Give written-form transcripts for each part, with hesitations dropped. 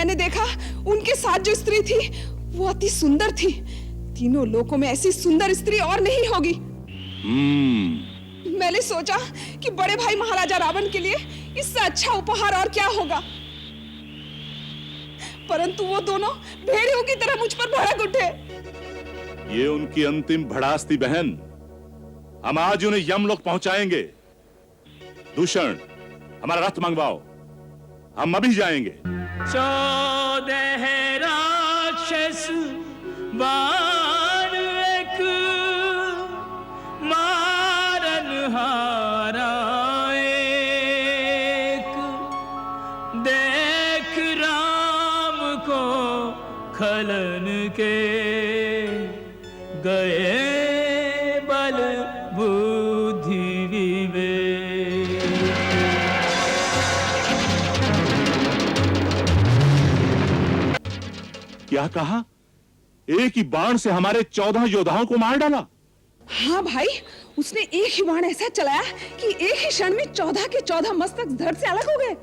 मैंने देखा उनके साथ जो स्त्री थी वो अति सुंदर थी। तीनों लोकों में ऐसी सुंदर स्त्री और नहीं होगी। मैंने सोचा कि बड़े भाई महाराजा रावण के लिए इससे अच्छा उपहार और क्या होगा, परंतु वो दोनों भेड़ियों की तरह मुझ पर भड़क उठे। ये उनकी अंतिम भड़ास थी बहन। हम आज उन्हें यमलोक पहुंचाएंगे। दूषण, हमारा रथ मंगवाओ, हम अभी जाएंगे। 14 राक्षस बाण एक मारन हारा एक, देख राम को खलन के गए बल बुद्धि विवेक। क्या कहा? एक ही बाण से हमारे 14 योद्धाओं को मार डाला? हाँ भाई, उसने एक ही बाण ऐसा चलाया कि एक ही क्षण में 14 के 14 मस्तक धड़ से अलग हो गए।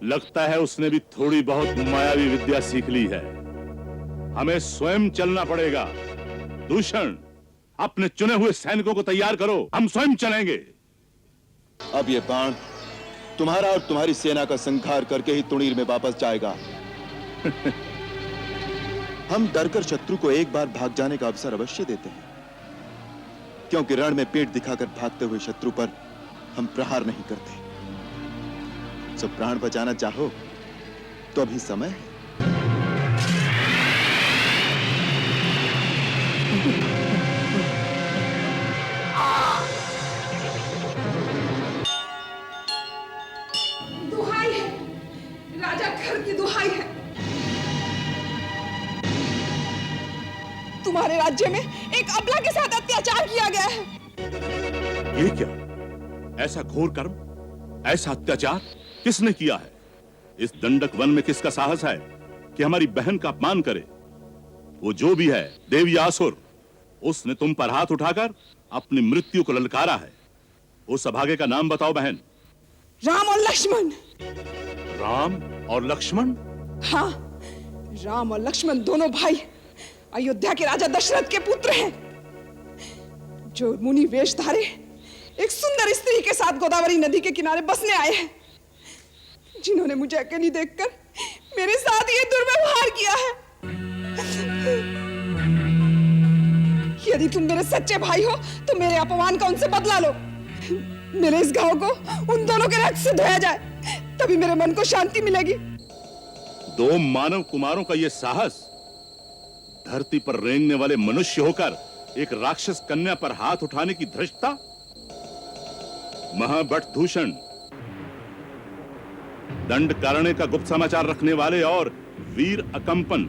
लगता है उसने भी थोड़ी बहुत मायावी विद्या सीख ली है। हमें स्वयं चलना पड़ेगा। दूषण, अपने चुने हुए सैनिकों को तैयार करो, हम स्वयं चलेंगे। अब ये बाण तुम्हारा और तुम्हारी सेना का संहार करके ही तुणीर में वापस जाएगा। हम डरकर शत्रु को एक बार भाग जाने का अवसर अवश्य देते हैं, क्योंकि रण में पेट दिखाकर भागते हुए शत्रु पर हम प्रहार नहीं करते। जो प्राण बचाना चाहो तो अभी समय है। दुहाई है, राजा खर की दुहाई है। तुम्हारे राज्य में एक अबला के साथ अत्याचार किया गया है। ये क्या? ऐसा घोर कर्म, ऐसा अत्याचार किसने किया है? इस दंडक वन में किसका साहस है कि हमारी बहन का अपमान करे? वो जो भी है, देव या असुर, उसने तुम पर हाथ उठाकर अपनी मृत्यु को ललकारा है। उस अभागे का नाम बताओ बहन। राम और लक्ष्मण। राम और लक्ष्मण? हाँ, राम और लक्ष्मण दोनों भाई अयोध्या के राजा दशरथ के पुत्र हैं, जो मुनि वेशधारे एक सुंदर स्त्री के साथ गोदावरी नदी के किनारे बसने आए हैं, जिन्होंने मुझे अकेली देखकर मेरे साथ ये दुर्व्यवहार किया है। यदि तुम मेरे सच्चे भाई हो तो मेरे अपमान का उनसे बदला लो। मेरे इस घाव को उन दोनों के रक्त से धोया जाए, तभी मेरे मन को शांति मिलेगी। दो मानव कुमारों का यह साहस, धरती पर रेंगने वाले मनुष्य होकर एक राक्षस कन्या पर हाथ उठाने की धृष्टता। महाभट दूषण, दंडकारण्य का गुप्त समाचार रखने वाले और वीर अकंपन,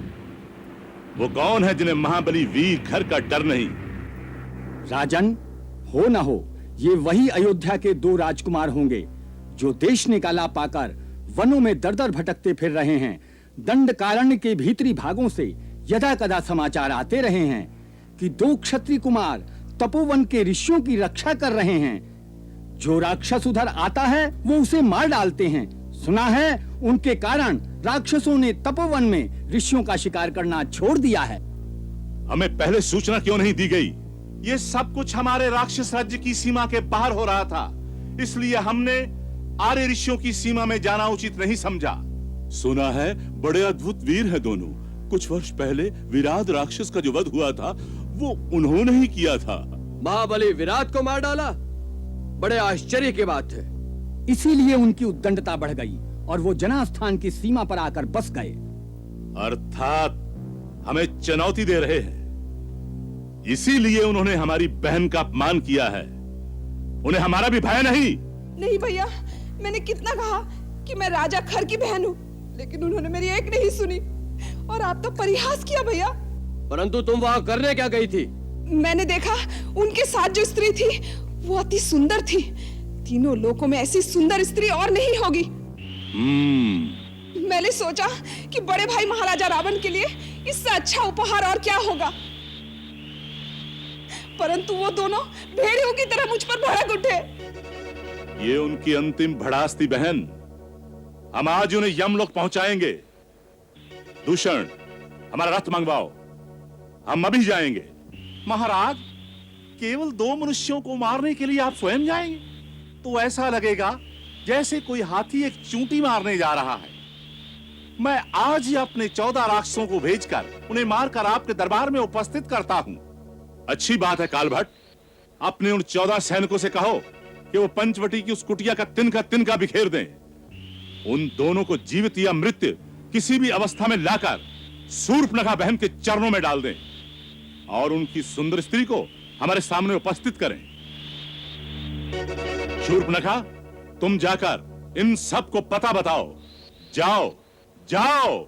वो कौन है जिन्हें महाबली वीर घर का डर नहीं? राजन, हो न हो ये वही अयोध्या के 2 राजकुमार होंगे जो देश निकाला पाकर वनों में दर-दर भटकते फिर रहे हैं। दंडकारण्य के भीतरी भागों से यदा कदा समाचार आते रहे हैं कि 2 क्षत्रिय कुमार तपोवन के ऋषियों की रक्षा कर रहे हैं। जो राक्षस उधर आता है वो उसे मार डालते हैं। सुना है उनके कारण राक्षसों ने तपोवन में ऋषियों का शिकार करना छोड़ दिया है। हमें पहले सूचना क्यों नहीं दी गई? ये सब कुछ हमारे राक्षस राज्य की सीमा के बाहर हो रहा था, इसलिए हमने आर्य ऋषियों की सीमा में जाना उचित नहीं समझा। सुना है बड़े अद्भुत वीर हैं दोनों। कुछ वर्ष पहले विराट राक्षस का जो वध हुआ था वो उन्होंने ही किया था। महाबली विराट को मार डाला? बड़े आश्चर्य की बात है। इसीलिए उनकी उद्दंडता बढ़ गई और वो जनास्थान की सीमा पर आकर बस गए। अर्थात हमें चुनौती दे रहे हैं, इसीलिए उन्होंने हमारी बहन का अपमान किया है। उन्हें हमारा भी भय नहीं? नहीं भैया, मैंने कितना कहा कि मैं राजा खर की बहन हूँ, लेकिन उन्होंने मेरी एक नहीं सुनी और आप तो परिहास किया भैया। परंतु तुम वहां करने क्या गई थी? मैंने देखा उनके साथ जो स्त्री थी वो अति सुंदर थी। तीनों लोकों में ऐसी सुंदर स्त्री और नहीं होगी। मैंने सोचा कि बड़े भाई महाराजा रावण के लिए इससे अच्छा उपहार और क्या होगा, परंतु वो दोनों भेड़ियों की तरह मुझ पर भड़क उठे। ये उनकी अंतिम भड़ास थी बहन। हम आज उन्हें यमलोक पहुंचाएंगे। दूषण, हमारा रथ मंगवाओ, हम अभी जाएंगे। महाराज, केवल 2 मनुष्यों को मारने के लिए आप स्वयं जाएंगे? तो ऐसा लगेगा जैसे कोई हाथी एक चूंटी मारने जा रहा है। मैं आज ही अपने 14 राक्षसों को भेजकर उन्हें मारकर आपके दरबार में उपस्थित करता हूं। अच्छी बात है कालभट्ट, अपने उन 14 सैनिकों से कहो कि वो पंचवटी की उस कुटिया का तिनका बिखेर दें। उन दोनों को जीवित या मृत किसी भी अवस्था में लाकर शूर्पणखा बहन के चरणों में डाल दें और उनकी सुंदर स्त्री को हमारे सामने उपस्थित करें। शूर्पणखा, तुम जाकर इन सब को पता बताओ। जाओ जाओ।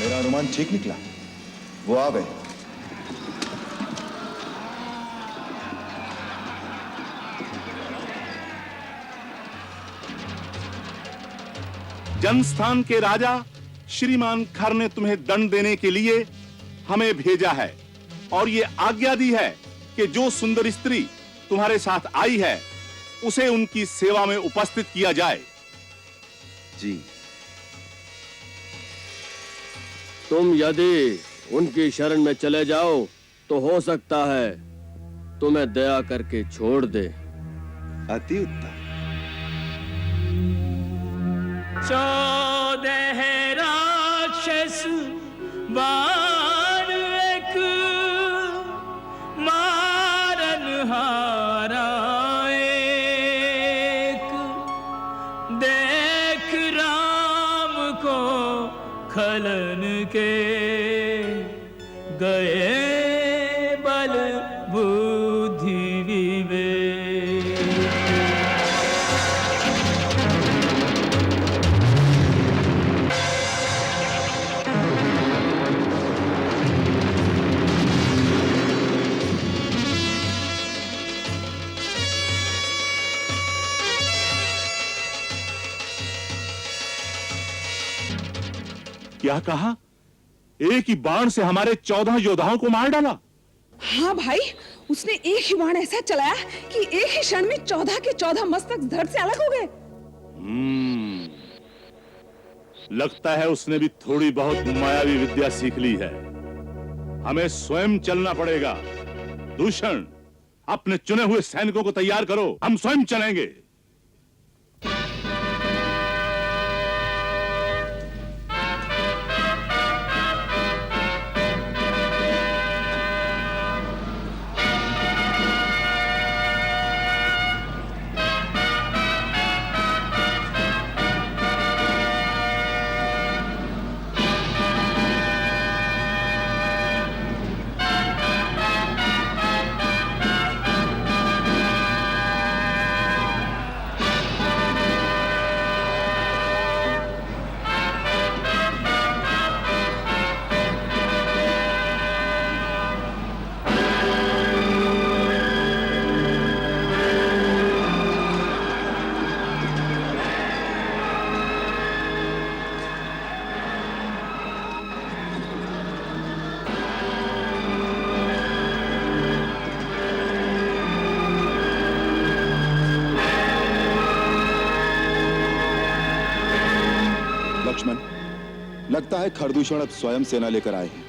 मेरा अनुमान ठीक निकला, वो आ गए। जनस्थान के राजा श्रीमान खर ने तुम्हें दंड देने के लिए हमें भेजा है और ये आज्ञा दी है कि जो सुंदर स्त्री तुम्हारे साथ आई है उसे उनकी सेवा में उपस्थित किया जाए। जी। तुम यदि उनकी शरण में चले जाओ तो हो सकता है तुम्हें दया करके छोड़ दे। अति उत्तम। 14 राक्षस बाण एक मारन हारा एक, देख राम को खलन के गए बल बुद्धि विवेक। क्या कहा? एक ही बाण से हमारे 14 योद्धाओं को मार डाला? हाँ भाई, उसने एक ही बाण ऐसा चलाया कि एक ही क्षण में 14 के 14 मस्तक धड़ से अलग हो गए। लगता है उसने भी थोड़ी बहुत मायावी विद्या सीख ली है। हमें स्वयं चलना पड़ेगा। दूषण, अपने चुने हुए सैनिकों को तैयार करो, हम स्वयं चलेंगे। लगता है खरदूषण अब स्वयं सेना लेकर आए हैं।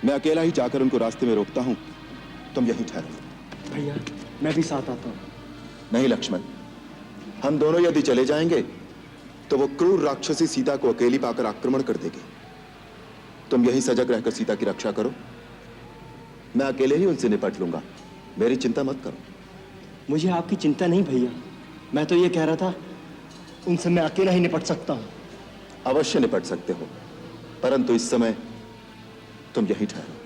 मैं अकेला ही जाकर उनको रास्ते में रोकता हूं, तुम यहीं ठहरो। भैया, मैं भी साथ आता हूं। नहीं लक्ष्मण, हम दोनों यदि चले जाएंगे तो वो क्रूर राक्षसी सीता को अकेली पाकर आक्रमण कर देगी। तुम यहीं सजग रहकर सीता की रक्षा करो। मैं अकेले ही उनसे निपट लूंगा, मेरी चिंता मत करो। मुझे आपकी चिंता नहीं भैया, मैं तो ये कह रहा था उनसे मैं अकेला ही निपट सकता हूं। अवश्य निपट सकते हो, परंतु इस समय तुम यहीं ठहरो।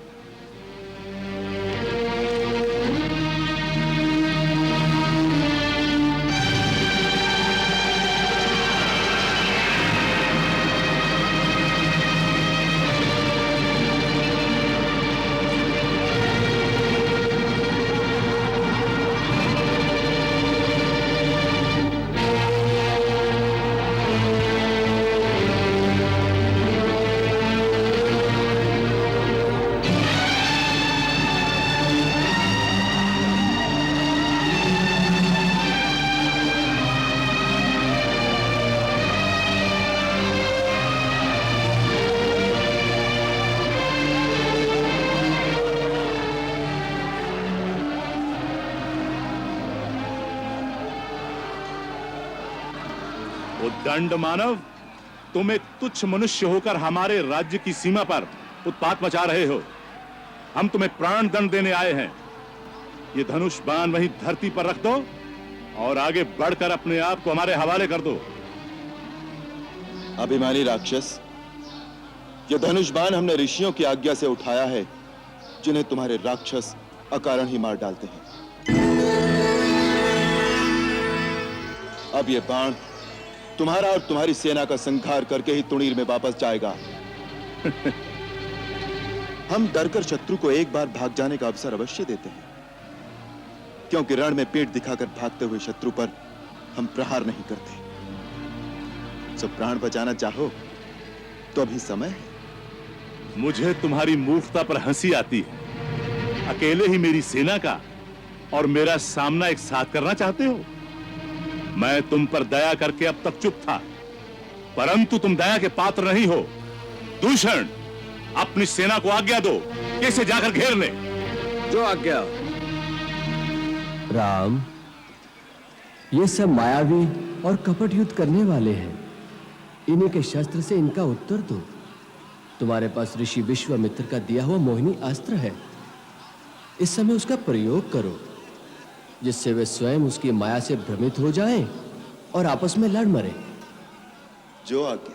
वो दंड मानव, तुम एक तुच्छ मनुष्य होकर हमारे राज्य की सीमा पर उत्पात मचा रहे हो। हम तुम्हें प्राण दंड देने आए हैं। ये धनुष बाण वहीं धरती पर रख दो और आगे बढ़कर अपने आप को हमारे हवाले कर दो। अभिमानी राक्षस, यह धनुष बाण हमने ऋषियों की आज्ञा से उठाया है, जिन्हें तुम्हारे राक्षस अकारण ही मार डालते हैं। अब यह बाण तुम्हारा और तुम्हारी सेना का संहार करके ही तुणीर में वापस जाएगा। हम डरकर शत्रु को एक बार भाग जाने का अवसर अवश्य देते हैं, क्योंकि रण में पेट दिखाकर भागते हुए शत्रु पर हम प्रहार नहीं करते। सब प्राण बचाना चाहो तो अभी समय है। मुझे तुम्हारी मूर्खता पर हंसी आती है। अकेले ही मेरी सेना का और मेरा सामना एक साथ करना चाहते हो? मैं तुम पर दया करके अब तक चुप था, परंतु तुम दया के पात्र नहीं हो। दूषण, अपनी सेना को आज्ञा दो कि इसे जाकर घेर ले। जो आज्ञा। राम, ये सब मायावी और कपट युद्ध करने वाले हैं। इन्हीं के शस्त्र से इनका उत्तर दो। तुम्हारे पास ऋषि विश्वामित्र का दिया हुआ मोहिनी अस्त्र है, इस समय उसका प्रयोग करो, जिससे वे स्वयं उसकी माया से भ्रमित हो जाएं और आपस में लड़ मरे। जो आज्ञा।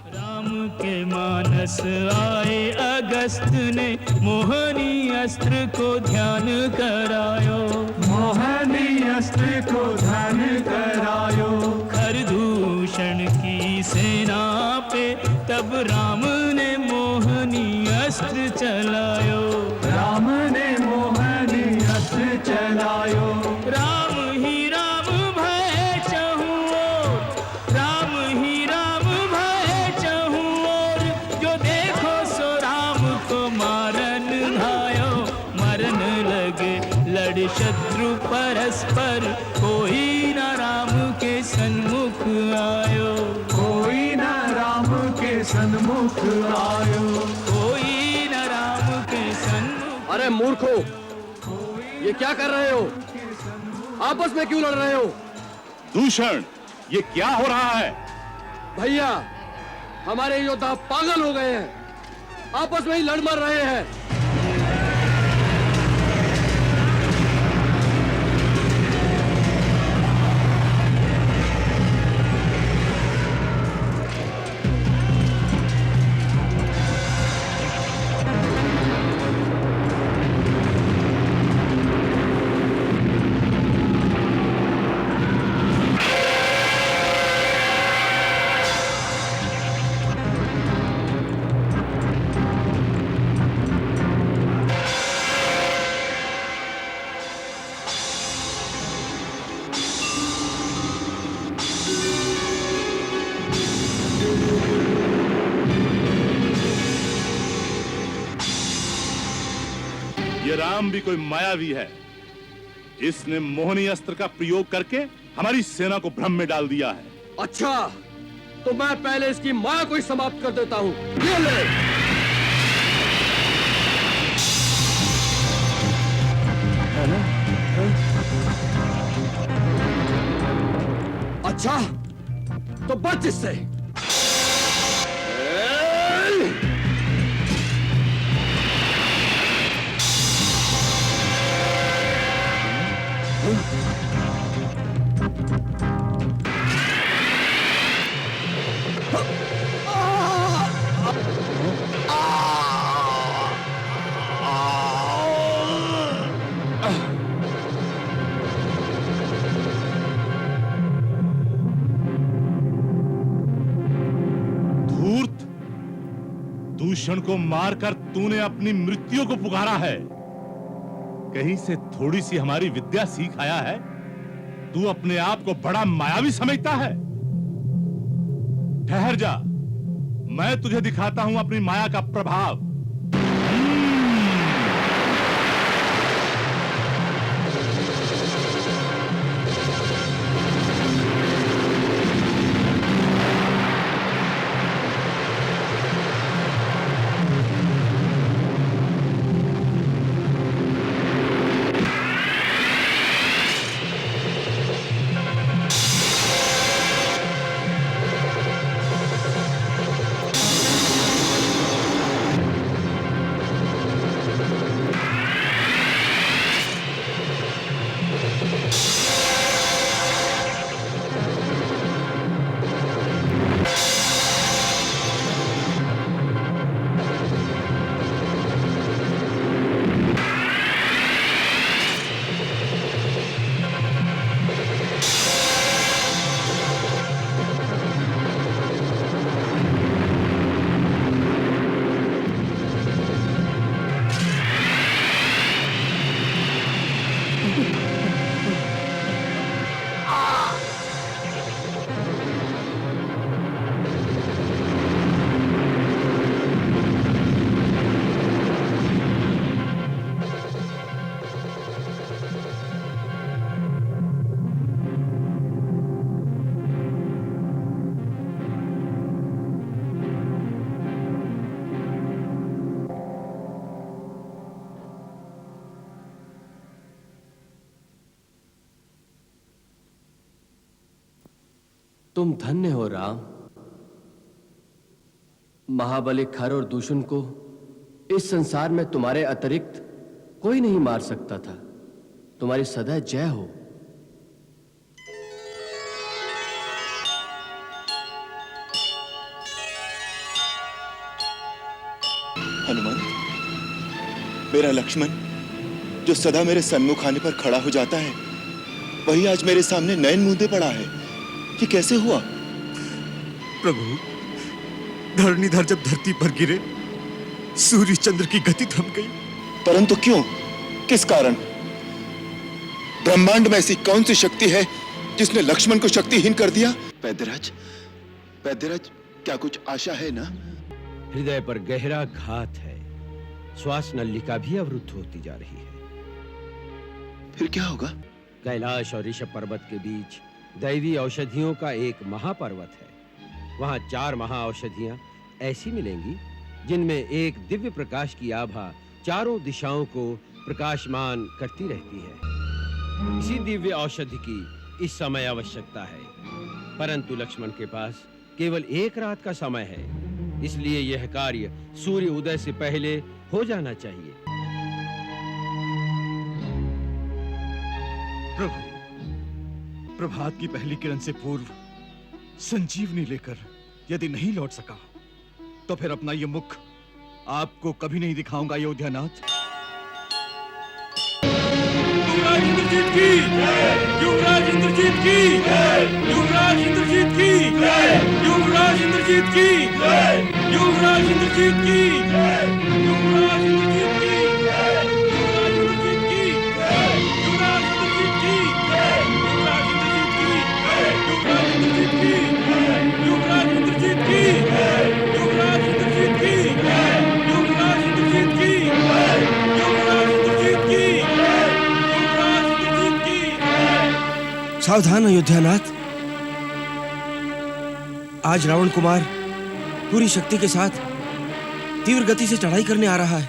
राम के मानस आए अगस्त ने मोहनी अस्त्र को ध्यान करायो। मोहनी अस्त्र को ध्यान करायो। खरदूषण की सेना पे तब राम ने मोहनी अस्त्र चलायो। राम ने मोहनी अस्त्र चलायो। राम ही राम भय चहुँ ओर, राम ही राम भय चहुँ ओर, जो देखो सो राम को मारन धायो। मरन लगे लड़ शत्रु परस्पर, कोई न राम के सन्मुख आयो। कोई न राम के सन्मुख आयो। कोई न राम के सन्मुख। अरे मूर्खो, ये क्या कर रहे हो? आपस में क्यों लड़ रहे हो? दूषण, ये क्या हो रहा है? भैया, हमारे योद्धा पागल हो गए हैं, आपस में ही लड़ मर रहे हैं। ये राम भी कोई मायावी है। इसने मोहनी अस्त्र का प्रयोग करके हमारी सेना को भ्रम में डाल दिया है। अच्छा, तो मैं पहले इसकी माया को ही समाप्त कर देता हूं। ये ले। है ना? अच्छा, तो बच इससे। दूषण को मारकर तूने अपनी मृत्यु को पुकारा है। कहीं से थोड़ी सी हमारी विद्या सीख आया है? तू अपने आप को बड़ा मायावी समझता है। ठहर जा, मैं तुझे दिखाता हूं अपनी माया का प्रभाव। तुम धन्य हो राम। महाबली खर और दूषण को इस संसार में तुम्हारे अतिरिक्त कोई नहीं मार सकता था। तुम्हारी सदा जय हो। हनुमान, मेरा लक्ष्मण जो सदा मेरे सन्मुख आने पर खड़ा हो जाता है, वही आज मेरे सामने नयन मूंदे पड़ा है। ये कैसे हुआ? प्रभु, धरणीधर जब धरती पर गिरे, सूर्य चंद्र की गति थम गई। परंतु क्यों? किस कारण? ब्रह्मांड में ऐसी कौन सी शक्ति है जिसने लक्ष्मण को शक्तिहीन कर दिया? वैद्यराज, वैद्यराज, क्या कुछ आशा है ना? हृदय पर गहरा घात है। श्वास नलिका भी अवरुद्ध होती जा रही है। फिर क्या होगा? कैलाश और ऋषभ पर्वत के बीच दैवी औषधियों का एक महापर्वत है। वहां 4 महाऔषधियां ऐसी मिलेंगी जिनमें एक दिव्य प्रकाश की आभा चारों दिशाओं को प्रकाशमान करती रहती है। इसी दिव्य औषधि की इस समय आवश्यकता है, परंतु लक्ष्मण के पास केवल 1 रात का समय है। इसलिए यह कार्य सूर्य उदय से पहले हो जाना चाहिए। प्रभु, प्रभात की पहली किरण से पूर्व संजीवनी लेकर यदि नहीं लौट सका, तो फिर अपना ये मुख आपको कभी नहीं दिखाऊंगा अयोध्यानाथ। युवराज इंद्रजीत की जय! युवराज इंद्रजीत की जय! युवराज इंद्रजीत की जय! युवराज इंद्रजीत की जय! युवराज इंद्रजीत की जय! युवराज इंद्रजीत की जय! युवराज इंद्रजीत की जय! युवराज इंद्रजीत की जय! युवराज इंद्रजीत की जय! युवराज इंद्रजीत की जय! युवराज इंद्रजीत की जय! युवराज इंद्रजीत की जय! युवराज इंद्रजीत की जय! युवराज इंद्रजीत की जय! सावधान अयोध्यानाथ, आज रावण कुमार पूरी शक्ति के साथ तीव्र गति से चढ़ाई करने आ रहा है।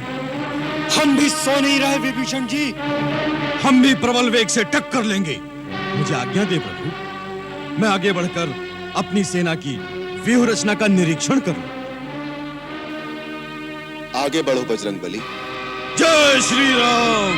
हम भी सो नहीं रहे विभीषण जी। हम भी प्रबल वेग से टक्कर लेंगे। मुझे आज्ञा दे प्रभु, मैं आगे बढ़कर अपनी सेना की व्यूह रचना का निरीक्षण करूं। आगे बढ़ो बजरंगबली। जय श्री राम।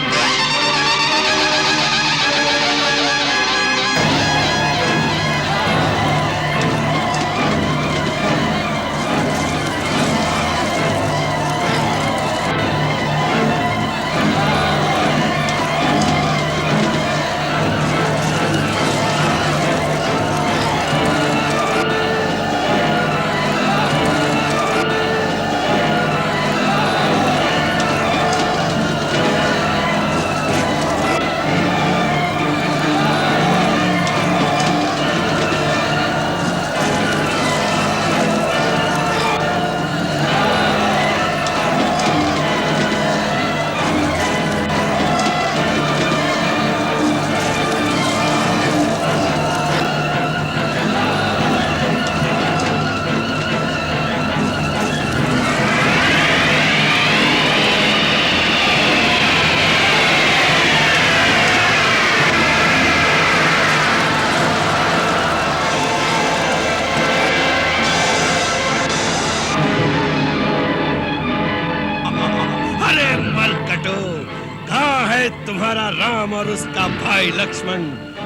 तुम्हारा राम और उसका भाई लक्ष्मण,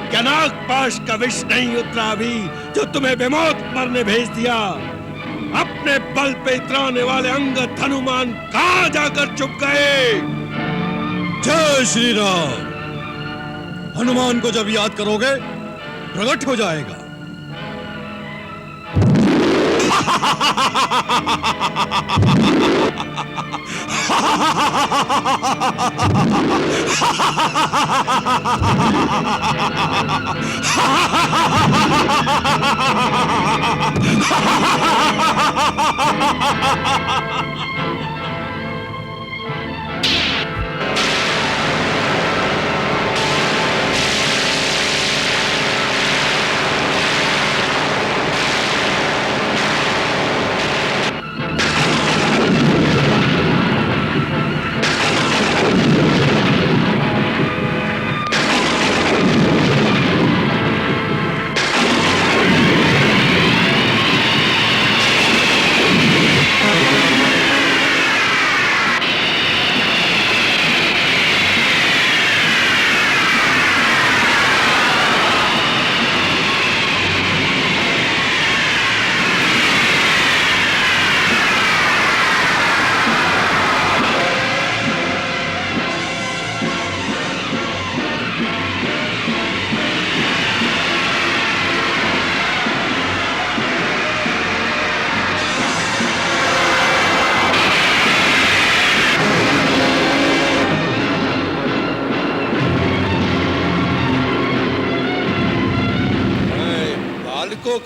क्या नागपाश का विष नहीं उतरा अभी जो तुम्हें बेमौत मरने भेज दिया? अपने बल पे इतराने वाले अंगद हनुमान कहां जाकर छुप गए? जय श्री राम। हनुमान को जब याद करोगे प्रकट हो जाएगा।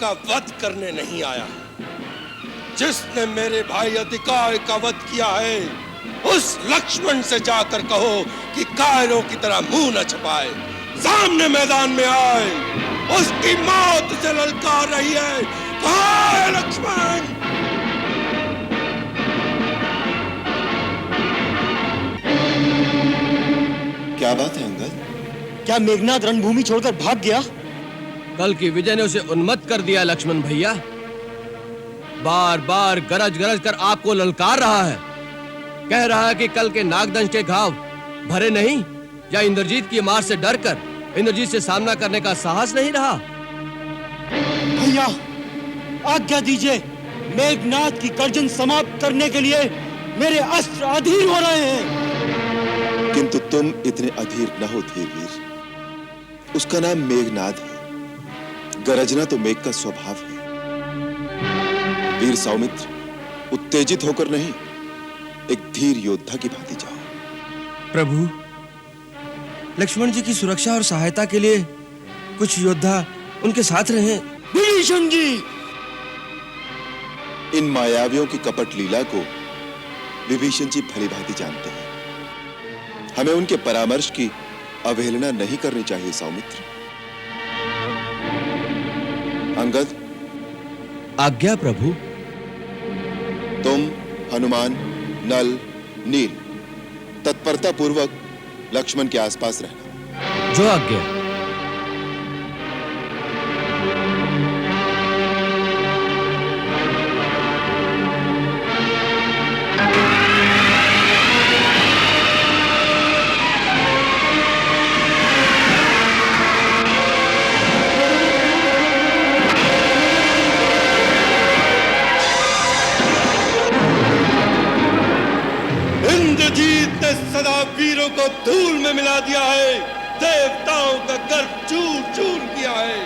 का वध करने नहीं आया। जिसने मेरे भाई अधिकार का वध किया है उस लक्ष्मण से जाकर कहो कि कायरों की तरह मुंह न छपाए, सामने मैदान में आए। उसकी मौत से ललकार रही है। कहाँ है लक्ष्मण? क्या बात है अंगद? क्या मेघनाद रणभूमि छोड़कर भाग गया? कल की विजय ने उसे उन्मत्त कर दिया लक्ष्मण भैया। बार बार गरज गरज कर आपको ललकार रहा है। कह रहा है कि कल के नागदंश के घाव भरे नहीं, या इंद्रजीत की मार से डरकर इंद्रजीत से सामना करने का साहस नहीं रहा। भैया आज्ञा दीजिए, मेघनाद की गर्जन समाप्त करने के लिए मेरे अस्त्र अधीर हो रहे हैं। किंतु तुम इतने अधीर न हो धीरवीर। उसका नाम मेघनाद है। गरजना तो मेघ का स्वभाव है। वीर सौमित्र, उत्तेजित होकर नहीं, एक धीर योद्धा की भांति जाओ। प्रभु, लक्ष्मण जी की सुरक्षा और सहायता के लिए कुछ योद्धा उनके साथ रहे। विभीषण जी! इन मायावियों की कपट लीला को विभीषण जी भली भांति जानते हैं। हमें उनके परामर्श की अवहेलना नहीं करनी चाहिए सौमित्र। अंगद, आज्ञा प्रभु। तुम, हनुमान, नल, नील तत्परता पूर्वक लक्ष्मण के आसपास रहना। जो आज्ञा। वीरों को धूल में मिला दिया है। देवताओं का गर्व चूर चूर किया है।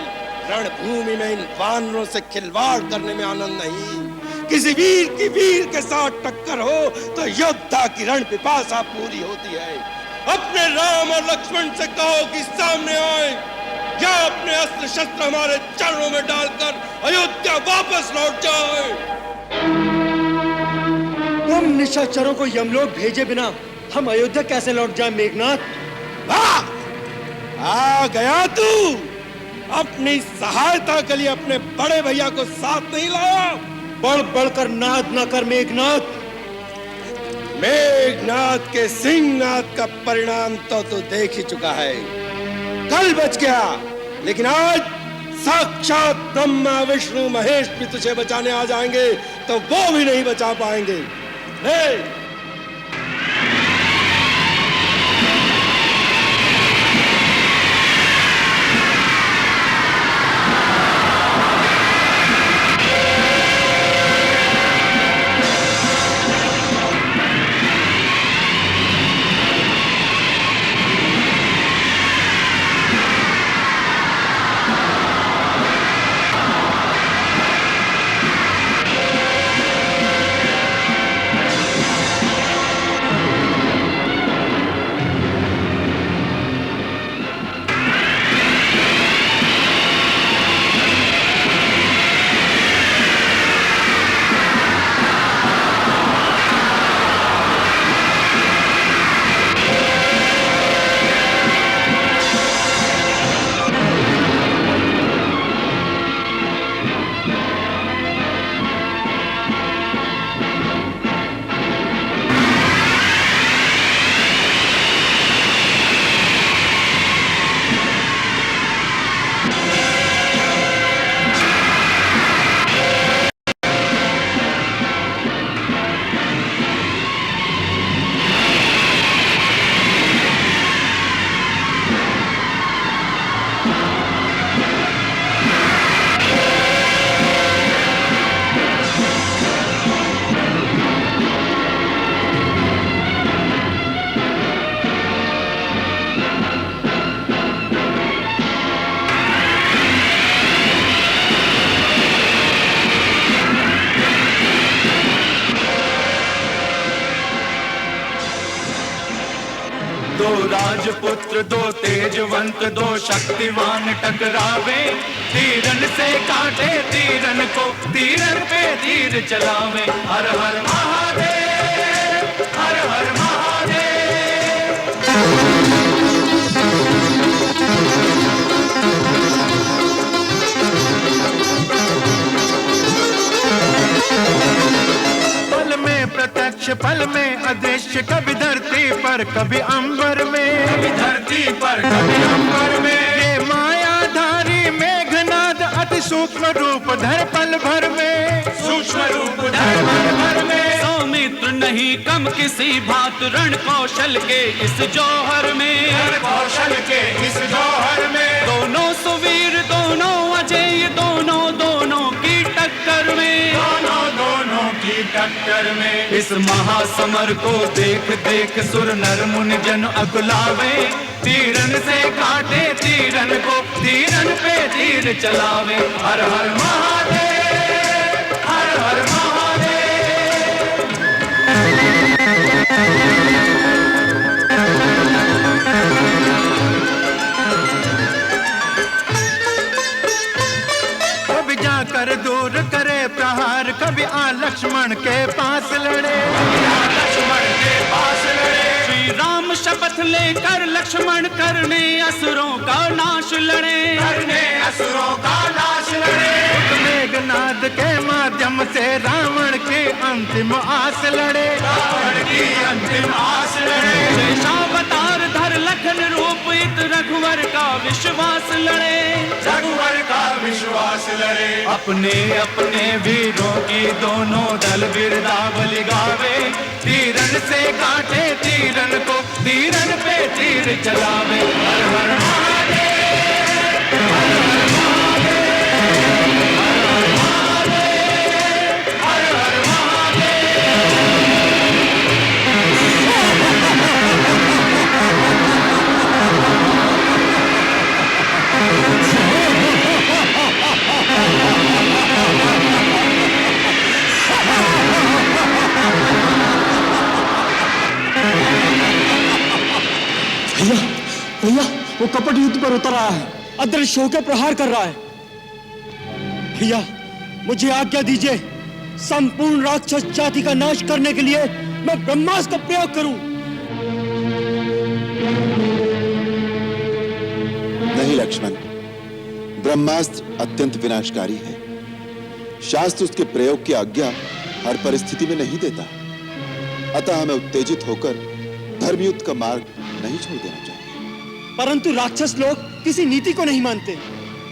रणभूमि में इन वानरों से खिलवाड़ करने में आनंद नहीं। किसी वीर की वीर के साथ टक्कर हो तो योद्धा की रण पिपासा पूरी होती है। अपने राम और लक्ष्मण से कहो कि सामने आए, या अपने अस्त्र शस्त्र हमारे चरणों में डालकर अयोध्या वापस लौट जाए। तुम निशाचरों को यमलोक भेजे बिना हम अयोध्या कैसे लौट जाए मेघनाथ? आ गया तू। अपनी सहायता के लिए अपने बड़े भैया को साथ नहीं लाया। बढ़ बढ़कर नाद न कर मेघनाथ। मेघनाथ के सिंहनाद का परिणाम तो तू देख ही चुका है। कल बच गया, लेकिन आज साक्षात ब्रह्मा विष्णु महेश भी तुझे बचाने आ जाएंगे तो वो भी नहीं बचा पाएंगे। दो राजपुत्र दो तेजवंत दो शक्तिवान टकरावे, तीरन से काटे तीरन को तीरन पे तीर चलावे। हर हर महादेव, हर हर महादेव। पल में प्रत्यक्ष पल में अदृश्य, कभी धरती पर कभी अंबर में, कभी धरती पर कभी अंबर में। ये मायाधारी मेघनाद अति सूक्ष्म रूप धर पल भर में, सूक्ष्म रूप धर पल भर में। सौमित्र नहीं कम किसी भात रण कौशल के इस जौहर में, रण कौशल के इस जौहर में। दोनों सुवीर दोनों अजय दोनों दोनों की टक्कर में, दोनों दोनों की टक्कर में। इस महासमर को देख देख सुर नर मुनि जन अकुलावे, तीरन से काटे तीरन को तीरन पे तीर चलावे। हर हर महादेव, हर हर महादेव। कभी जाकर दूर करे प्रहार, कभी आ लक्ष्मण के पास लड़े, लक्ष्मण के पास लड़े। श्री राम शपथ लेकर लक्ष्मण करने असुरों का नाश लड़े, करने असुरों का नाश लड़े। मेघनाद के माध्यम से रावण की अंतिम आस लड़े, रावण की अंतिम आस लड़े। शेषावतार धर लखन रूप इत रघुवर का विश्वास लड़े, रघुवर का विश्वास लड़े। अपने अपने वीरों की दोनों दल बिरदावली गावे, तीरन से काटे तीरन को तीरन पे तीर चलावे। हर हर महादेव, हर हर महादेव, हर हर महादेव। भैया भैया वो कपट युद्ध पर उतर आया है, अदृश्य होकर प्रहार कर रहा है। भैया मुझे आज्ञा दीजिए, संपूर्ण राक्षस जाति का नाश करने के लिए मैं ब्रह्मास्त्र का प्रयोग करूं। नहीं लक्ष्मण, ब्रह्मास्त्र अत्यंत विनाशकारी है। शास्त्र उसके प्रयोग की आज्ञा हर परिस्थिति में नहीं देता, अतः हमें उत्तेजित होकर धर्मयुद्ध का मार्ग नहीं छोड़ देना चाहिए। परंतु राक्षस लोग किसी नीति को नहीं मानते,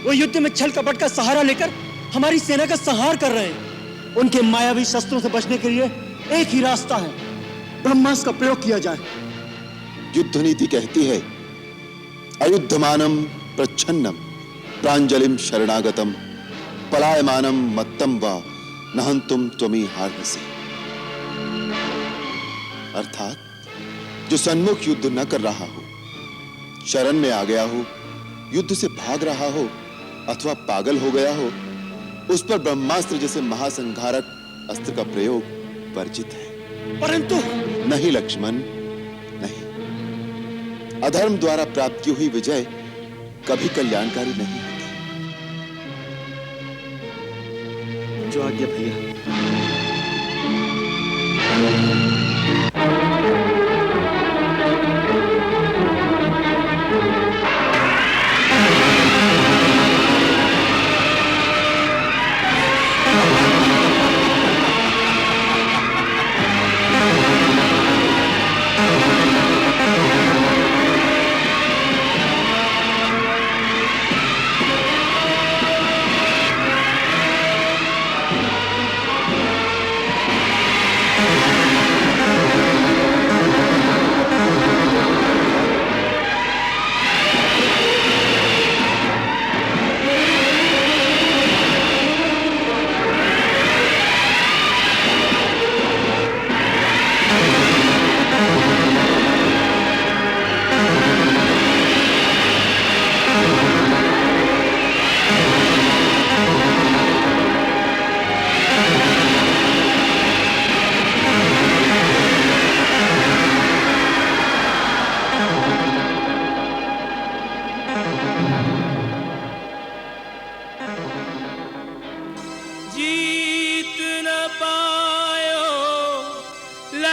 वो युद्ध में छल कपट का सहारा लेकर हमारी सेना का संहार कर रहे हैं। उनके मायावी शस्त्रों से बचने के लिए एक ही रास्ता है, ब्रह्मास्त्र का प्रयोग किया जाए। युद्ध नीति कहती है, अयुद्धमानम प्रच्छन्नम प्रांजलिम शरणागतम पलायमानम मत्तम वा नहंतुम त्वमी हार्हसि। अर्थात जो सन्मुख युद्ध न कर रहा हो, शरण में आ गया हो, युद्ध से भाग रहा हो अथवा पागल हो गया हो, उस पर ब्रह्मास्त्र जैसे महासंहारक अस्त्र का प्रयोग वर्जित है। परंतु नहीं लक्ष्मण, नहीं। अधर्म द्वारा प्राप्त की हुई विजय कभी कल्याणकारी नहीं होती। जो आज्ञा भैया।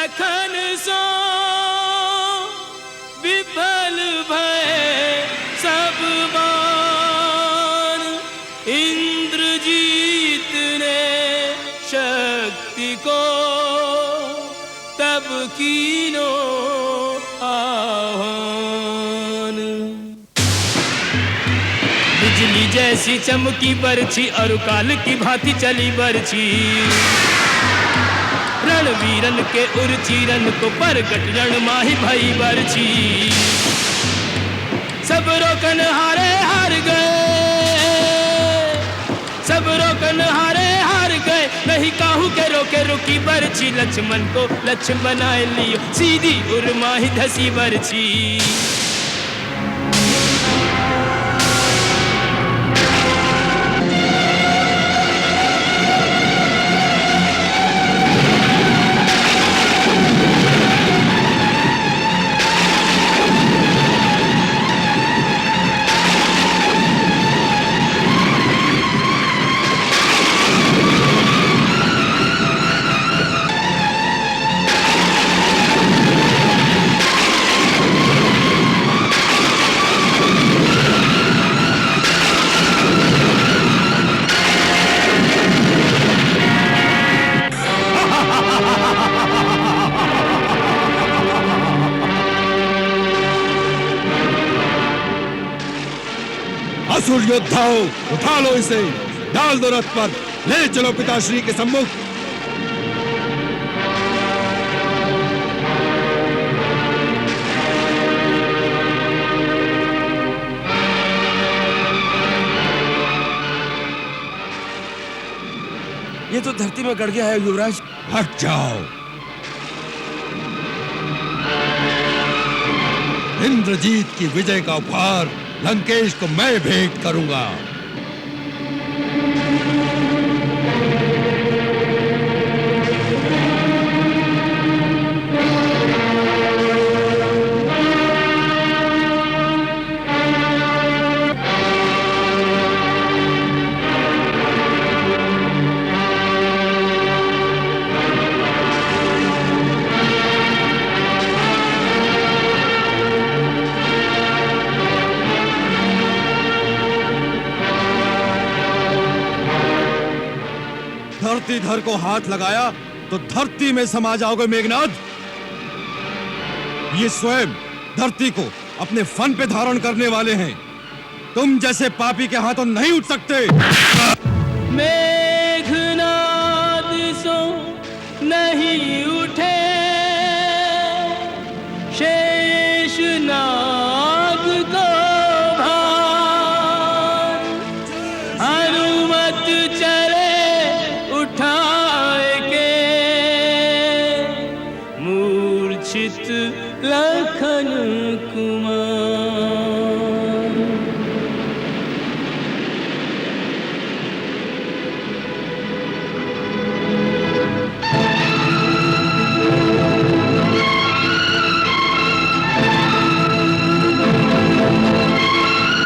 लखन सो विफल भय सब बाण, इंद्रजीत ने शक्ति को तब कीनो आह्वान। बिजली जैसी चमकी बरछी और काल की भांति चली बरछी, रणवीरन के उर्चीरन को परगट रण माही भई बरछी। सब रोकन हारे हार गए, सब रोकन हारे हार गए, नहीं काहू के रोके रुकी बरछी। लक्ष्मण को लक्ष्य बनाए लियो, सीधी उर्माही धसी बरछी। असुर योद्धाओं, उठा लो इसे, डाल दो रथ पर, ले चलो पिताश्री के सम्मुख। ये तो धरती में गड़ गया है युवराज। हट जाओ। इंद्रजीत की विजय का उपहार लंकेश को मैं भेंट करूंगा। धर को हाथ लगाया तो धरती में समा जाओगे मेघनाद। ये स्वयं धरती को अपने फन पे धारण करने वाले हैं, तुम जैसे पापी के हाथों नहीं उठ सकते। मेघनाद सो नहीं उठे शेषनाग को भार, हनुमत चले उठाए के मूर्छित लखन कुमार।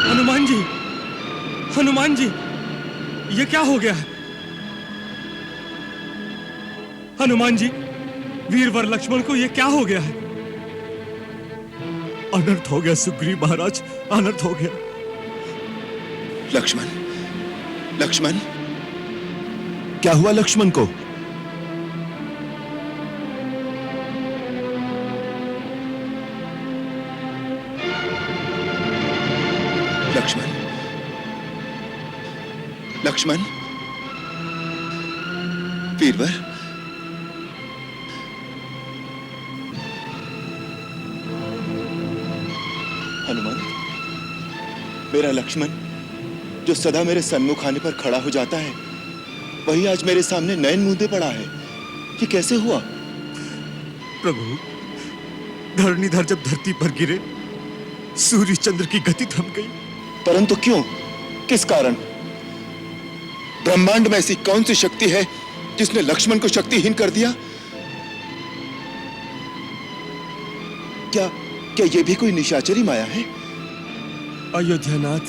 हनुमान जी, हनुमान जी, ये क्या हो गया है? हनुमान जी, वीरवर लक्ष्मण को ये क्या हो गया है? अनर्थ हो गया सुग्रीव महाराज, अनर्थ हो गया। लक्ष्मण, लक्ष्मण, क्या हुआ लक्ष्मण को? लक्ष्मण, लक्ष्मण, वीरवर, हनुमान, मेरा लक्ष्मण जो सदा मेरे सन्मुख आने पर खड़ा हो जाता है, वही आज मेरे सामने नयन मूंदे पड़ा है। ये कैसे हुआ? प्रभु, धरणीधर जब धरती पर गिरे, सूर्य चंद्र की गति थम गई। परंतु क्यों? किस कारण? ब्रह्मांड में ऐसी कौन सी शक्ति है जिसने लक्ष्मण को शक्तिहीन कर दिया? क्या क्या ये भी कोई निशाचरी माया है? अयोध्यानाथ,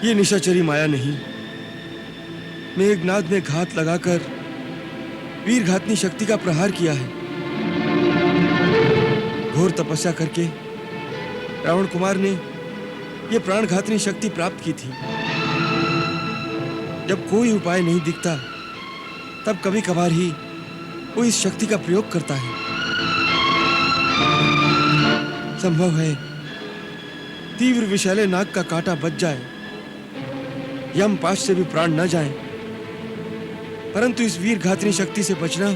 ये निशाचरी माया नहीं, मेघनाद ने घात लगाकर वीरघातनी शक्ति का प्रहार किया है। घोर तपस्या करके रावण कुमार ने यह प्राणघातनी शक्ति प्राप्त की थी। जब कोई उपाय नहीं दिखता तब कभी कभार ही वो इस शक्ति का प्रयोग करता है। संभव है तीव्र विषैले नाग का कांटा बच जाए, यमपाश से भी प्राण न जाए, परंतु इस वीरघातनी शक्ति से बचना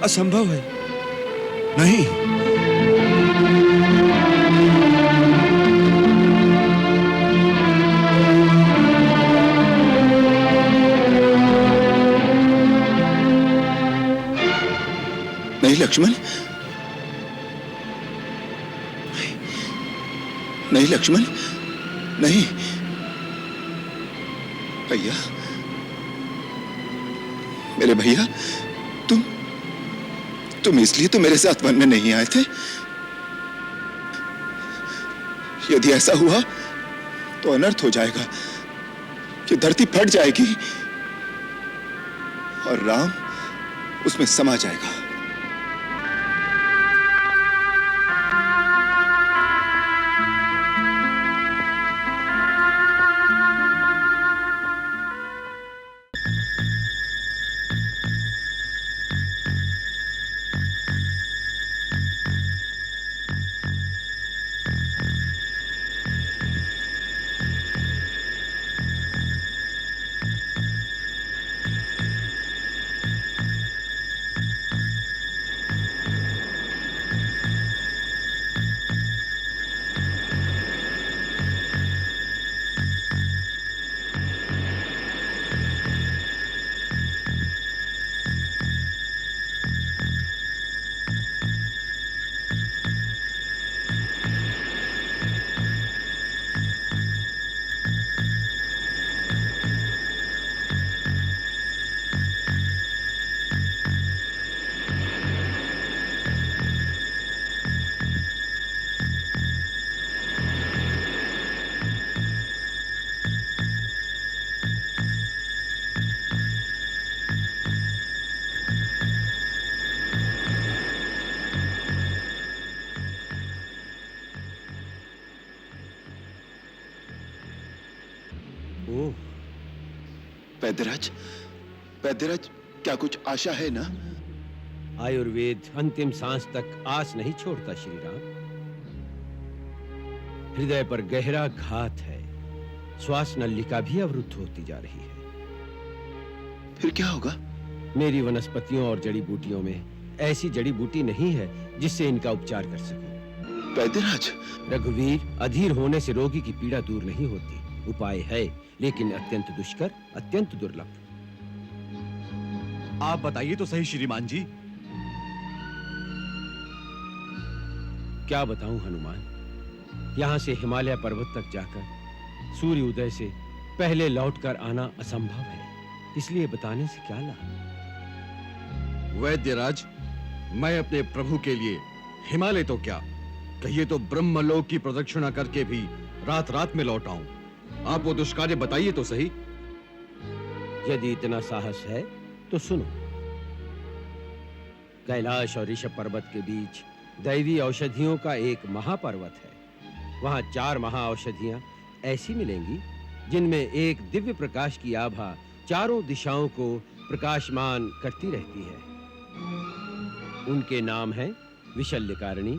असंभव है। नहीं, नहीं लक्ष्मण, नहीं लक्ष्मण, नहीं। भैया, मेरे भैया, तुम इसलिए तो मेरे साथ वन में नहीं आए थे। यदि ऐसा हुआ तो अनर्थ हो जाएगा कि धरती फट जाएगी और राम उसमें समा जाएगा। वैद्यराज, वैद्यराज, क्या कुछ आशा है ना? आयुर्वेद अंतिम सांस तक आस नहीं छोड़ता श्री राम। हृदय पर गहरा घात है, श्वास नलिका भी अवरुद्ध होती जा रही है। फिर क्या होगा? मेरी वनस्पतियों और जड़ी बूटियों में ऐसी जड़ी बूटी नहीं है जिससे इनका उपचार कर सकूं। वैद्यराज, रघुवीर, अधीर होने से रोगी की पीड़ा दूर नहीं होती। उपाय है, लेकिन अत्यंत दुष्कर, अत्यंत दुर्लभ। आप बताइए तो सही श्रीमान जी। क्या बताऊं हनुमान, यहां से हिमालय पर्वत तक जाकर सूर्य उदय से पहले लौटकर आना असंभव है, इसलिए बताने से क्या लाभ। वैद्यराज, मैं अपने प्रभु के लिए हिमालय तो क्या, कहिए तो ब्रह्मलोक की प्रदक्षिणा करके भी रात रात में लौट आऊं। आप वो दुष्कार्य बताइए तो सही। यदि इतना साहस है तो सुनो। कैलाश और ऋषभ पर्वत के बीच दैवी औषधियों का एक महापर्वत है। वहां 4 महाऔषधियां ऐसी मिलेंगी जिनमें एक दिव्य प्रकाश की आभा चारों दिशाओं को प्रकाशमान करती रहती है। उनके नाम हैं विशल्यकारिणी,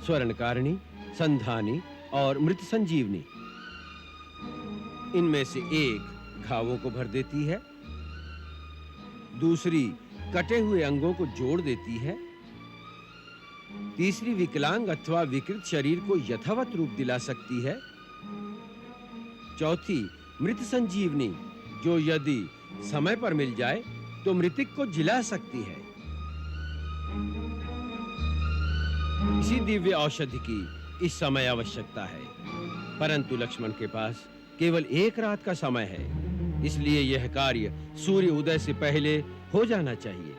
स्वर्णकारिणी, संधानी और मृत संजीवनी। इनमें से एक घावों को भर देती है, दूसरी कटे हुए अंगों को जोड़ देती है, तीसरी विकलांग अथवा विकृत शरीर को यथावत रूप दिला सकती है, चौथी मृत संजीवनी, जो यदि समय पर मिल जाए तो मृतक को जिला सकती है। इसी दिव्य औषधि की इस समय आवश्यकता है, परंतु लक्ष्मण के पास केवल 1 रात का समय है, इसलिए यह कार्य सूर्य उदय से पहले हो जाना चाहिए।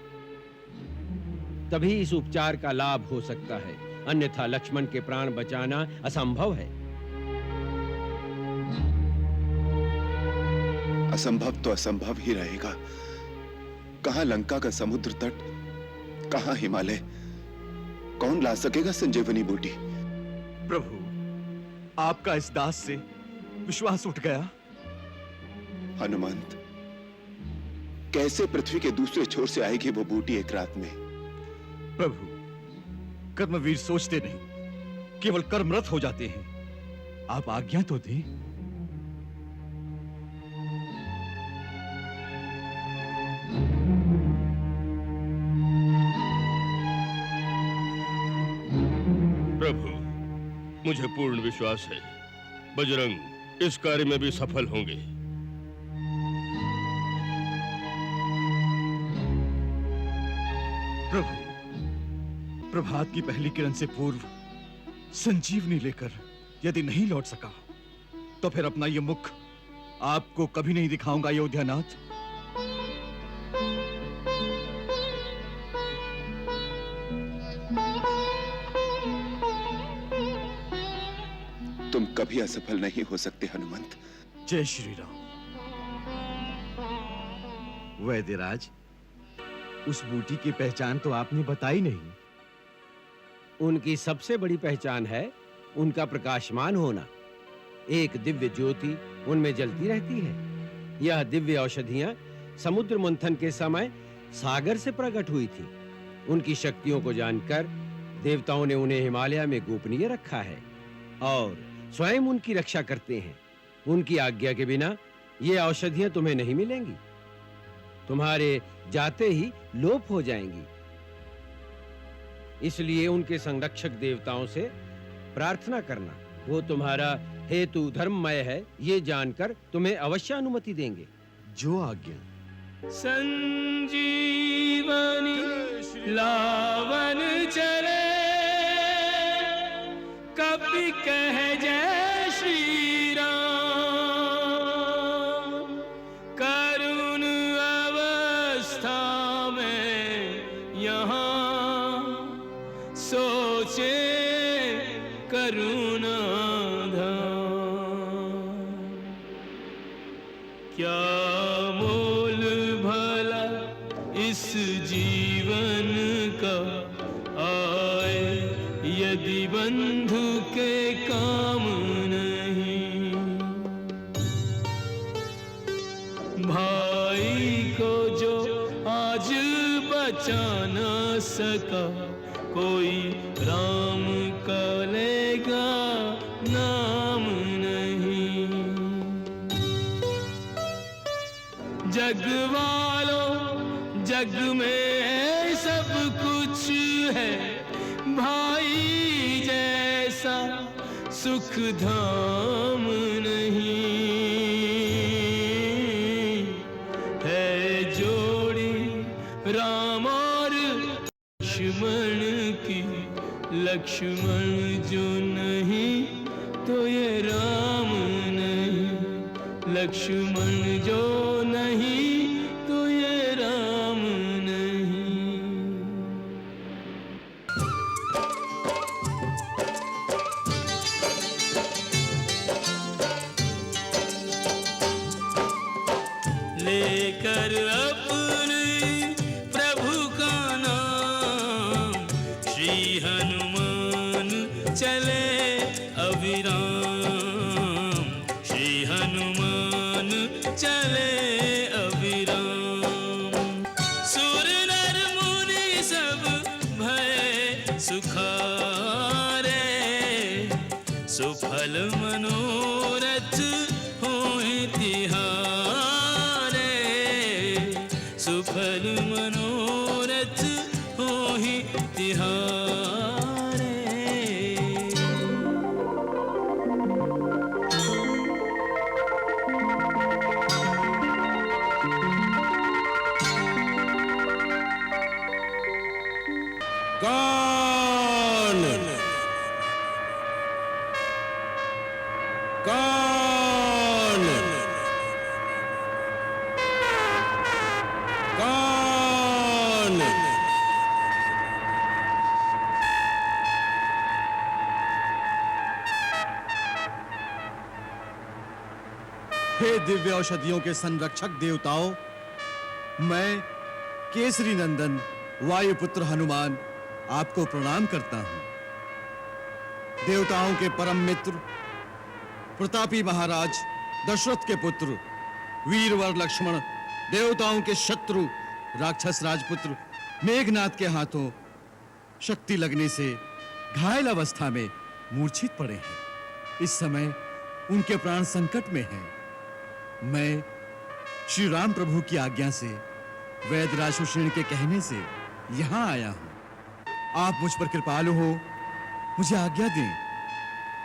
तभी इस उपचार का लाभ हो सकता है, अन्यथा लक्ष्मण के प्राण बचाना असंभव है। असंभव तो असंभव ही रहेगा, कहां लंका का समुद्र तट, कहां हिमालय? कौन ला सकेगा संजीवनी बूटी? प्रभु, आपका इस दास से विश्वास उठ गया। हनुमंत, कैसे पृथ्वी के दूसरे छोर से आएगी वो बूटी एक रात में? प्रभु, कर्मवीर सोचते नहीं, केवल कर्मरत हो जाते हैं। आप आज्ञा तो दें। प्रभु, मुझे पूर्ण विश्वास है बजरंग इस कार्य में भी सफल होंगे। प्रभु, प्रभात की पहली किरण से पूर्व संजीवनी लेकर यदि नहीं लौट सका तो फिर अपना ये मुख आपको कभी नहीं दिखाऊंगा अयोध्यानाथ। तुम कभी असफल नहीं हो सकते हनुमंत। जय श्री राम। वैद्यराज, उस बूटी की पहचान तो आपने बताई नहीं। उनकी सबसे बड़ी पहचान है उनका प्रकाशमान होना। एक दिव्य ज्योति उनमें जलती रहती है। यह दिव्य औषधियां समुद्र मंथन के समय सागर से प्रकट हुई थी। उनकी शक्तियों को जानकर देवताओं ने उन्हें हिमालय में गोपनीय रखा है और स्वयं उनकी रक्षा करते हैं। उनकी आज्ञा के बिना ये औषधियां तुम्हें नहीं मिलेंगी। तुम्हारे जाते ही लोप हो जाएंगी। इसलिए उनके संरक्षक देवताओं से प्रार्थना करना। वो तुम्हारा हेतु धर्ममय है, ये जानकर तुम्हें अवश्य अनुमति देंगे। जो आज्ञा। संजीवनी लावन चले, कपि कह जय श्री राम। करुण अवस्था में यहाँ सोचे करुणा धाम। क्या मोल भला इस जीवन का आए, यदि बंधु के काम नहीं। भाई को जो आज बचा न सका, कोई राम का लेगा नाम नहीं। जग वालों, जग में सब कुछ है, भाई जैसा सुख धाम नहीं। है जोड़ी राम और लक्ष्मण की, लक्ष्मण जो नहीं तो ये राम नहीं। लक्ष्मण जो नहीं तो ये राम नहीं। लेकर अपने प्रभु का नाम, श्री हनुमान चले अविराम। श्री हनुमान चले अविराम। सुर नर मुनि सब भय सुखारे, सुफल मनोरथ होए तिहारे। सुफल मनोरथ होए तिहारे। कौन कौन कौन? हे दिव्य औषधियों के संरक्षक देवताओं, मैं केसरी नंदन वायुपुत्र हनुमान आपको प्रणाम करता हूं। देवताओं के परम मित्र प्रतापी महाराज दशरथ के पुत्र वीरवर लक्ष्मण, देवताओं के शत्रु राक्षस राजपुत्र मेघनाथ के हाथों शक्ति लगने से घायल अवस्था में मूर्छित पड़े हैं। इस समय उनके प्राण संकट में हैं। मैं श्री राम प्रभु की आज्ञा से वैदराज सुषेण के कहने से यहां आया हूं। आप मुझ पर कृपालु हो, मुझे आज्ञा दें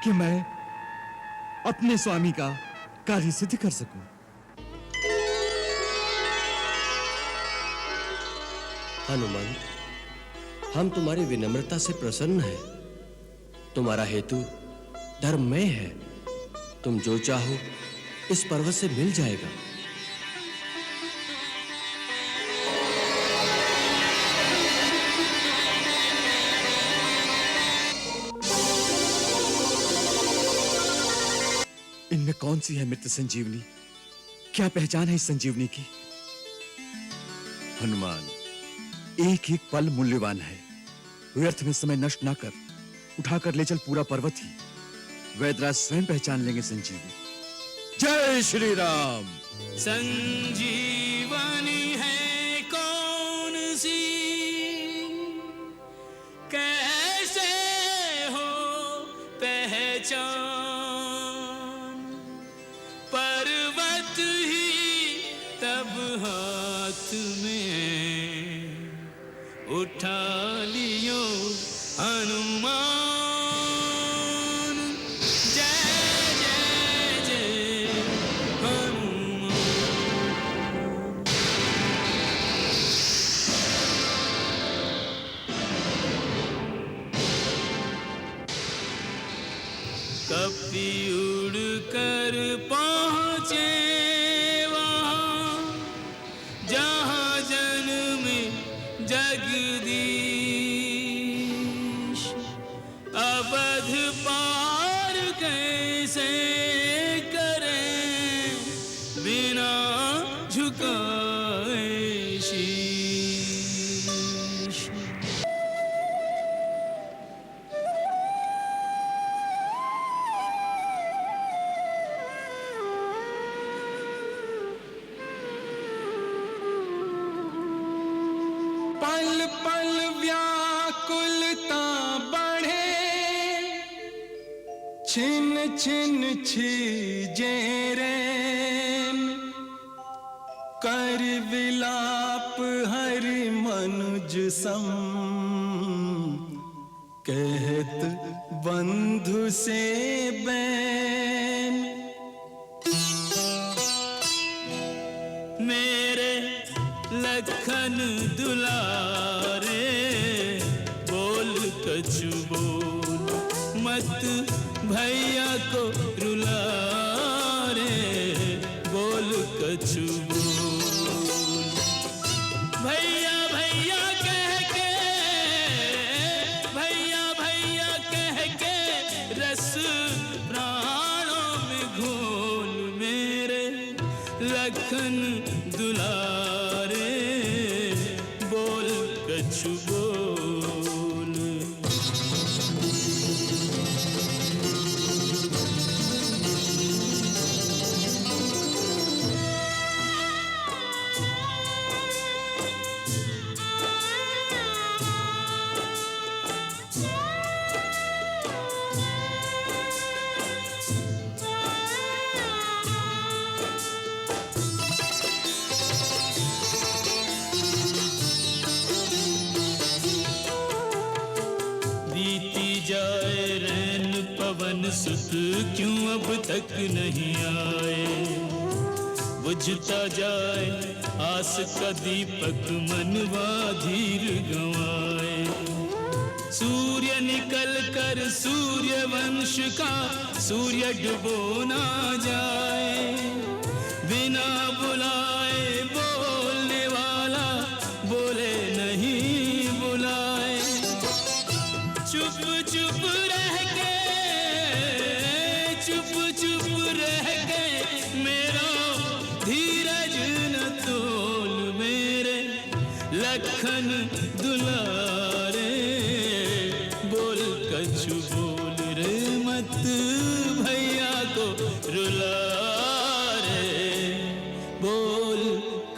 कि मैं अपने स्वामी का कार्य सिद्ध कर सकूं। हनुमंत, हम तुम्हारी विनम्रता से प्रसन्न हैं। तुम्हारा हेतु धर्ममय है। तुम जो चाहो इस पर्वत से मिल जाएगा। इनमें कौन सी है मृत संजीवनी? क्या पहचान है इस संजीवनी की? हनुमान, एक एक पल मूल्यवान है। व्यर्थ में समय नष्ट ना कर, उठाकर ले चल पूरा पर्वत ही। वैदराज स्वयं पहचान लेंगे संजीवनी। जय श्री राम। संजीवनी है कौन सी, कैसे हो पहचान, पर्वत ही तब हाथ में उठा लियो हनुमान। कपि उड़ कर पहुँचे वहाँ जहाँ जन्मे जगदीश। अवध पार कैसे करें बिना झुकाए शीश। पल पल व्याकुलता बढ़े, छिन छिन छीजे रैन, कर विलाप हरि मनुज सम, कहत बंधु से बैन। मेरे लखन दुलारे बोल कछु बोल, मत भैया को रुला रे बोल कछु बोल। भैया भैया कह के, भैया भैया कह के रस प्राणों में घोल। मेरे लखन दुलारे बोल कछु बोल। बीती जाए रैन पवन सुत, क्यों अब तक नहीं आए। बुझता जाए आस का दीपक, मनवा धीर गंवाए। सूर्य निकल कर सूर्य वंश का सूर्य डुबो ना जाए। बिना बुलाए बोलने वाला बोले नहीं बुलाए। चुप चुप रह के, चुप चुप रह के मेरा धीरज न तोल। मेरे कछु बोल रे मत भैया को रुला रे, बोल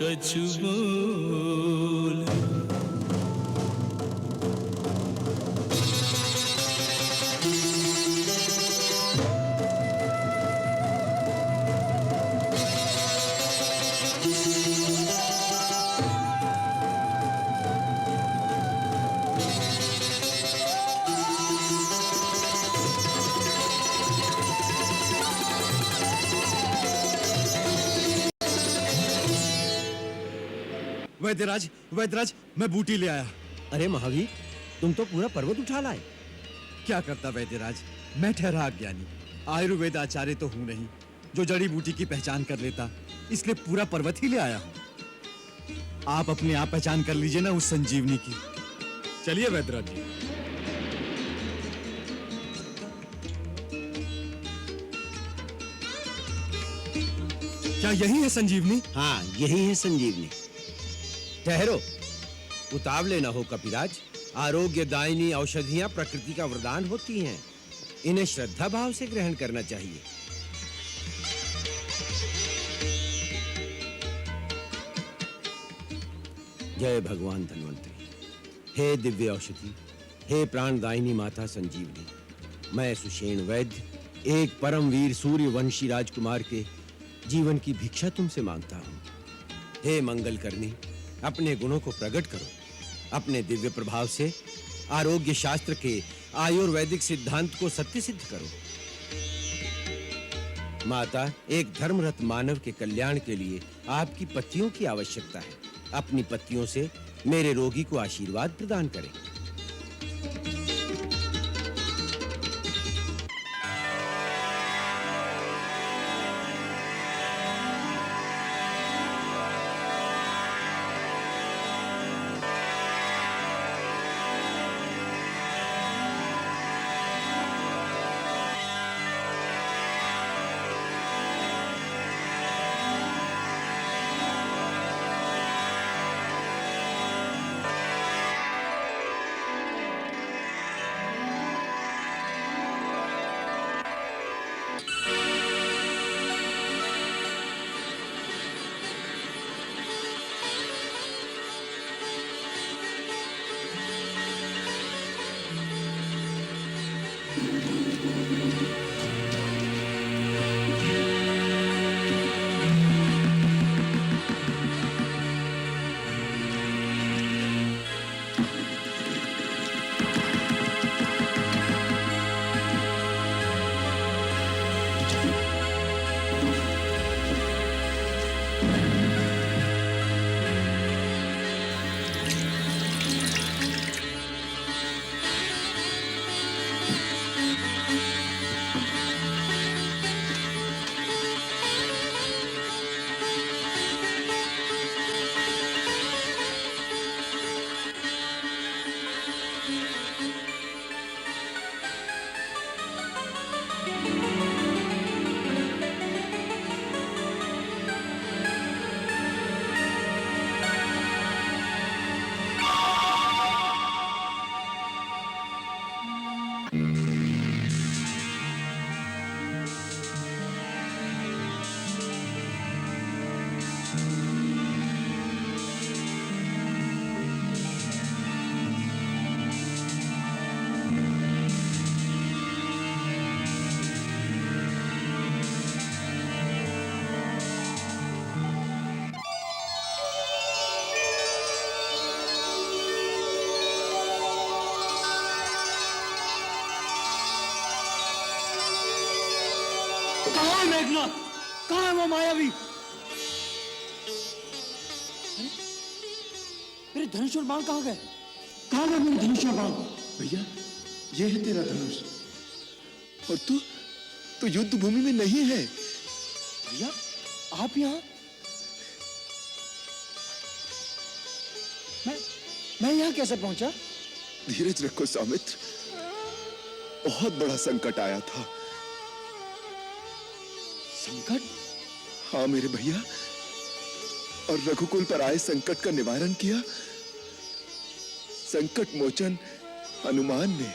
कछु बोल। वैद्यराज, वैद्यराज, मैं बूटी ले आया। अरे महावीर, तुम तो पूरा पर्वत उठा लाए। क्या करता वैद्यराज, मैं ठहरा अज्ञानी, आयुर्वेद आचार्य तो हूं नहीं जो जड़ी बूटी की पहचान कर लेता, इसलिए पूरा पर्वत ही ले आया हूं। आप अपने आप पहचान कर लीजिए ना उस संजीवनी की। चलिए वैद्यराज जी। क्या यही है संजीवनी? हाँ, यही है संजीवनी। ठहरो, उतावले न हो कपिराज। आरोग्यदायिनी औषधियां प्रकृति का वरदान होती हैं, इन्हें श्रद्धा भाव से ग्रहण करना चाहिए। जय भगवान धन्वंतरी। हे दिव्य औषधि, हे प्राणदायिनी माता संजीवनी, मैं सुषेण वैद्य, एक परमवीर सूर्यवंशी राजकुमार के जीवन की भिक्षा तुमसे मांगता हूं। हे मंगल करनी, अपने गुणों को प्रकट करो, अपने दिव्य प्रभाव से आरोग्य शास्त्र के आयुर्वैदिक सिद्धांत को सत्य सिद्ध करो। माता, एक धर्मरत मानव के कल्याण के लिए आपकी पत्तियों की आवश्यकता है। अपनी पत्तियों से मेरे रोगी को आशीर्वाद प्रदान करें। कहाँ है मेघनाथ? कहाँ है वो मायावी? मेरे धनुष और बाण कहाँ गए? कहाँ गए मेरे धनुष और बाण? भैया, ये है तेरा धनुष, और तू युद्ध भूमि में नहीं है। भैया, आप यहाँ? मैं यहाँ कैसे पहुंचा? धीरज रखो सौमित्र, बहुत बड़ा संकट आया था। संकट? हाँ मेरे भैया, और रघुकुल पर आए संकट का निवारण किया संकट मोचन हनुमान ने।